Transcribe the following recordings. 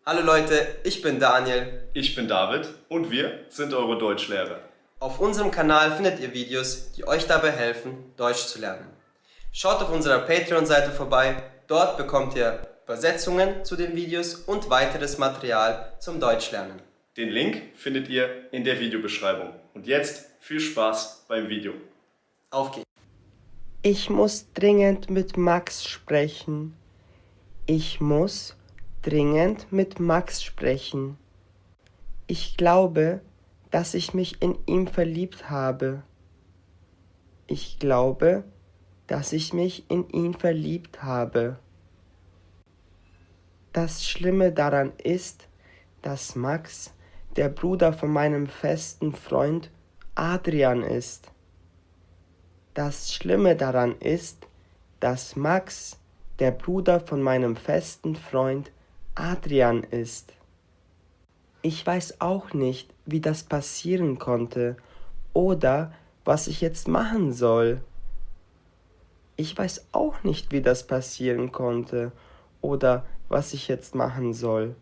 Hallo Leute, ich bin Daniel. Ich bin David und wir sind eure Deutschlehrer. Auf unserem Kanal findet ihr Videos, die euch dabei helfen, Deutsch zu lernen. Schaut auf unserer Patreon-Seite vorbei, dort bekommt ihr Übersetzungen zu den Videos und weiteres Material zum Deutschlernen. Den Link findet ihr in der Videobeschreibung. Und jetzt viel Spaß beim Video. Auf geht's! Ich muss dringend mit Max sprechen. Ich muss dringend mit Max sprechen. Ich glaube, dass ich mich in ihn verliebt habe. Ich glaube, dass ich mich in ihn verliebt habe. Das Schlimme daran ist, dass Max der Bruder von meinem festen Freund Adrian ist. Das Schlimme daran ist, dass Max der Bruder von meinem festen Freund Adrian ist. Ich weiß auch nicht, wie das passieren konnte oder was ich jetzt machen soll. Ich weiß auch nicht, wie das passieren konnte oder was ich jetzt machen soll.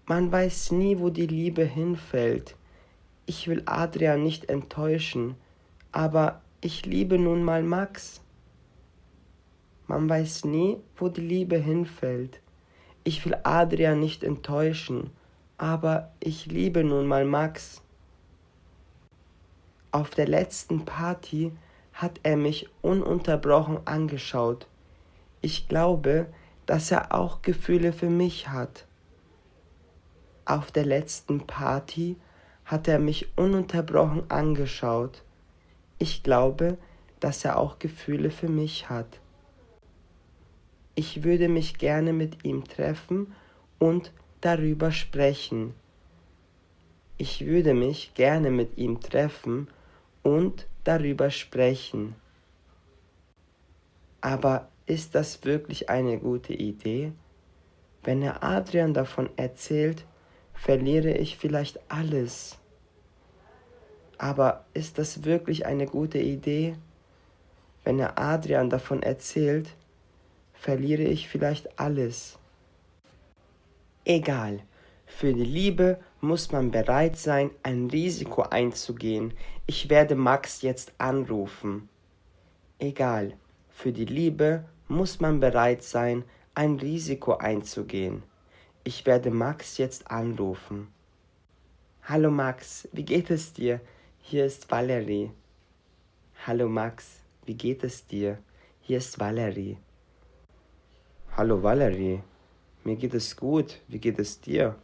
Man weiß nie, wo die Liebe hinfällt. Ich will Adrian nicht enttäuschen, aber ich liebe nun mal Max. Man weiß nie, wo die Liebe hinfällt. Ich will Adrian nicht enttäuschen, aber ich liebe nun mal Max. Auf der letzten Party hat er mich ununterbrochen angeschaut. Ich glaube, dass er auch Gefühle für mich hat. Auf der letzten Party hat er mich ununterbrochen angeschaut. Ich glaube, dass er auch Gefühle für mich hat. Ich würde mich gerne mit ihm treffen und darüber sprechen. Ich würde mich gerne mit ihm treffen und darüber sprechen. Aber ist das wirklich eine gute Idee? Wenn er Adrian davon erzählt, verliere ich vielleicht alles. Aber ist das wirklich eine gute Idee? Wenn er Adrian davon erzählt, verliere ich vielleicht alles. Egal, für die Liebe muss man bereit sein, ein Risiko einzugehen. Ich werde Max jetzt anrufen. Egal, für die Liebe muss man bereit sein, ein Risiko einzugehen. Ich werde Max jetzt anrufen. Hallo Max, wie geht es dir? Hier ist Valerie. Hallo Max, wie geht es dir? Hier ist Valerie. Hallo Valerie, mir geht es gut, wie geht es dir?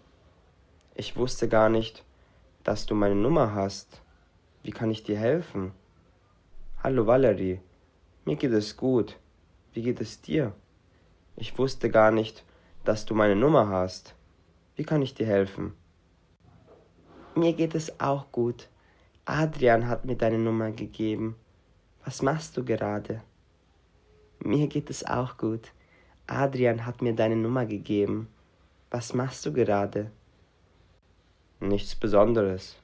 Ich wusste gar nicht, dass du meine Nummer hast. Wie kann ich dir helfen? Hallo Valerie, mir geht es gut, wie geht es dir? Ich wusste gar nicht, dass du meine Nummer hast. Wie kann ich dir helfen? Mir geht es auch gut. Adrian hat mir deine Nummer gegeben. Was machst du gerade? Mir geht es auch gut. Adrian hat mir deine Nummer gegeben. Was machst du gerade? Nichts Besonderes.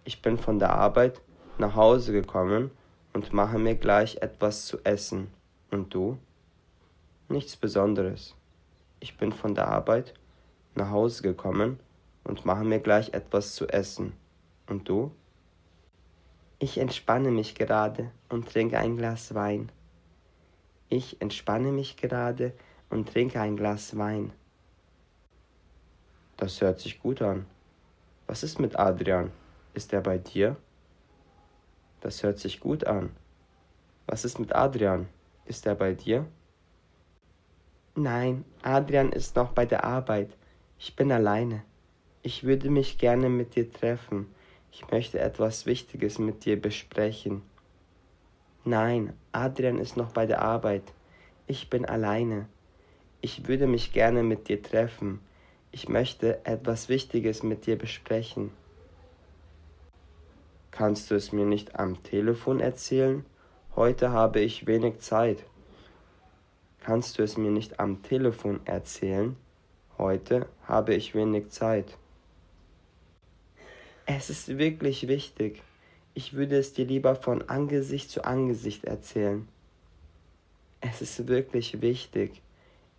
Ich bin von der Arbeit nach Hause gekommen und mache mir gleich etwas zu essen. Und du? Nichts Besonderes. Ich bin von der Arbeit nach Hause gekommen und mache mir gleich etwas zu essen. Und du? Ich entspanne mich gerade und trinke ein Glas Wein. Ich entspanne mich gerade und trinke ein Glas Wein. Das hört sich gut an. Was ist mit Adrian? Ist er bei dir? Das hört sich gut an. Was ist mit Adrian? Ist er bei dir? Nein, Adrian ist noch bei der Arbeit. Ich bin alleine. Ich würde mich gerne mit dir treffen. Ich möchte etwas Wichtiges mit dir besprechen. Nein, Adrian ist noch bei der Arbeit. Ich bin alleine. Ich würde mich gerne mit dir treffen. Ich möchte etwas Wichtiges mit dir besprechen. Kannst du es mir nicht am Telefon erzählen? Heute habe ich wenig Zeit. Kannst du es mir nicht am Telefon erzählen? Heute habe ich wenig Zeit. Es ist wirklich wichtig. Ich würde es dir lieber von Angesicht zu Angesicht erzählen. Es ist wirklich wichtig.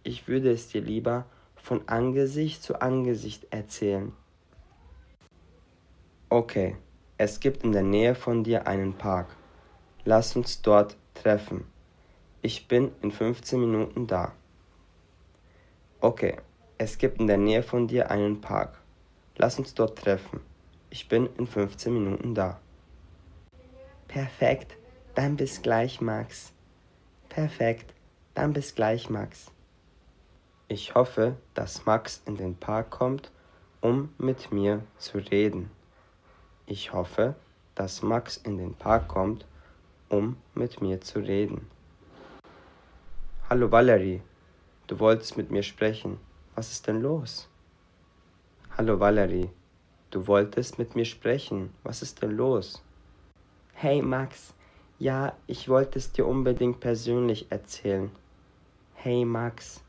Ich würde es dir lieber von Angesicht zu Angesicht erzählen. Okay, es gibt in der Nähe von dir einen Park. Lass uns dort treffen. Ich bin in 15 Minuten da. Okay, es gibt in der Nähe von dir einen Park. Lass uns dort treffen. Ich bin in 15 Minuten da. Perfekt, dann bis gleich, Max. Perfekt, dann bis gleich, Max. Ich hoffe, dass Max in den Park kommt, um mit mir zu reden. Ich hoffe, dass Max in den Park kommt, um mit mir zu reden. Hallo Valerie, du wolltest mit mir sprechen. Was ist denn los? Hallo Valerie, du wolltest mit mir sprechen. Was ist denn los? Hey Max, ja, ich wollte es dir unbedingt persönlich erzählen. Hey Max,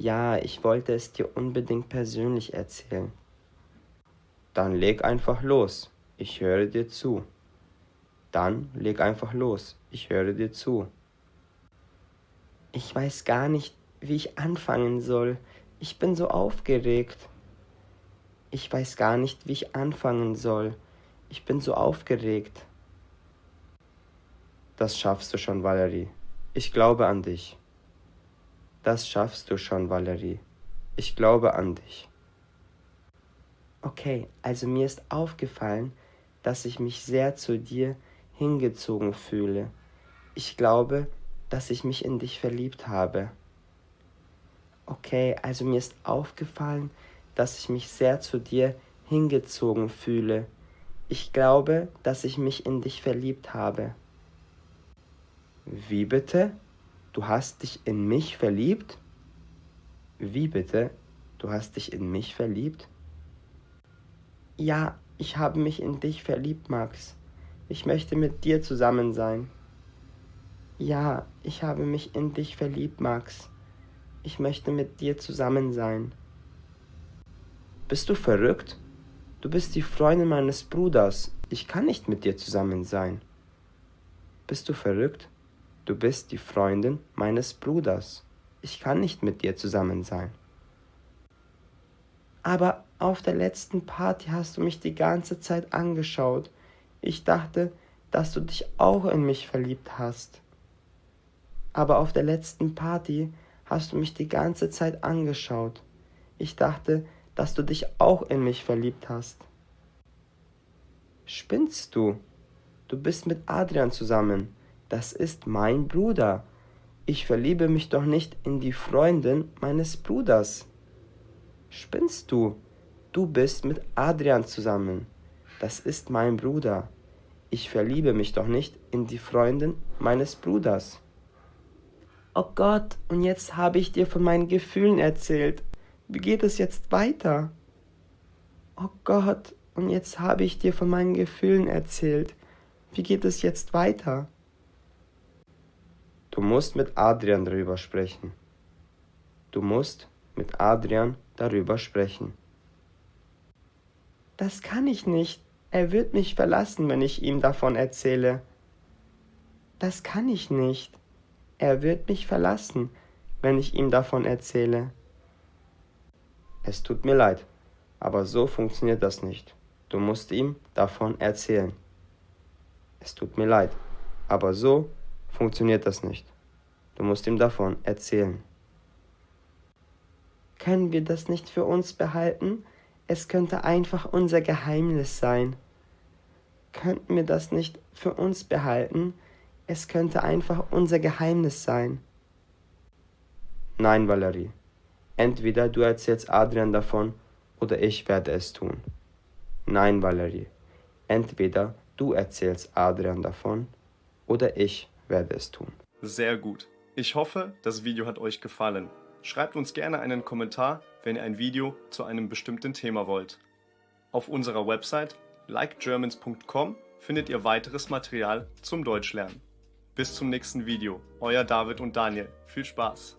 ja, ich wollte es dir unbedingt persönlich erzählen. Dann leg einfach los, ich höre dir zu. Dann leg einfach los, ich höre dir zu. Ich weiß gar nicht, wie ich anfangen soll. Ich bin so aufgeregt. Ich weiß gar nicht, wie ich anfangen soll. Ich bin so aufgeregt. Das schaffst du schon, Valerie. Ich glaube an dich. Das schaffst du schon, Valerie. Ich glaube an dich. Okay, also mir ist aufgefallen, dass ich mich sehr zu dir hingezogen fühle. Ich glaube, dass ich mich in dich verliebt habe. Okay, also mir ist aufgefallen, dass ich mich sehr zu dir hingezogen fühle. Ich glaube, dass ich mich in dich verliebt habe. Wie bitte? Du hast dich in mich verliebt? Wie bitte? Du hast dich in mich verliebt? Ja, ich habe mich in dich verliebt, Max. Ich möchte mit dir zusammen sein. Ja, ich habe mich in dich verliebt, Max. Ich möchte mit dir zusammen sein. Bist du verrückt? Du bist die Freundin meines Bruders. Ich kann nicht mit dir zusammen sein. Bist du verrückt? Du bist die Freundin meines Bruders. Ich kann nicht mit dir zusammen sein. Aber auf der letzten Party hast du mich die ganze Zeit angeschaut. Ich dachte, dass du dich auch in mich verliebt hast. Aber auf der letzten Party hast du mich die ganze Zeit angeschaut. Ich dachte, dass du dich auch in mich verliebt hast. Spinnst du? Du bist mit Adrian zusammen. Das ist mein Bruder. Ich verliebe mich doch nicht in die Freundin meines Bruders. Spinnst du? Du bist mit Adrian zusammen. Das ist mein Bruder. Ich verliebe mich doch nicht in die Freundin meines Bruders. Oh Gott, und jetzt habe ich dir von meinen Gefühlen erzählt. Wie geht es jetzt weiter? Oh Gott, und jetzt habe ich dir von meinen Gefühlen erzählt. Wie geht es jetzt weiter? Du musst mit Adrian darüber sprechen. Du musst mit Adrian darüber sprechen. Das kann ich nicht. Er wird mich verlassen, wenn ich ihm davon erzähle. Das kann ich nicht. Er wird mich verlassen, wenn ich ihm davon erzähle. Es tut mir leid, aber so funktioniert das nicht. Du musst ihm davon erzählen. Es tut mir leid, aber so funktioniert das nicht. Du musst ihm davon erzählen. Können wir das nicht für uns behalten? Es könnte einfach unser Geheimnis sein. Könnten wir das nicht für uns behalten? Es könnte einfach unser Geheimnis sein. Nein, Valerie. Entweder du erzählst Adrian davon oder ich werde es tun. Nein, Valerie. Entweder du erzählst Adrian davon oder ich werde es tun. Sehr gut. Ich hoffe, das Video hat euch gefallen. Schreibt uns gerne einen Kommentar, wenn ihr ein Video zu einem bestimmten Thema wollt. Auf unserer Website likegermans.com findet ihr weiteres Material zum Deutschlernen. Bis zum nächsten Video. Euer David und Daniel. Viel Spaß!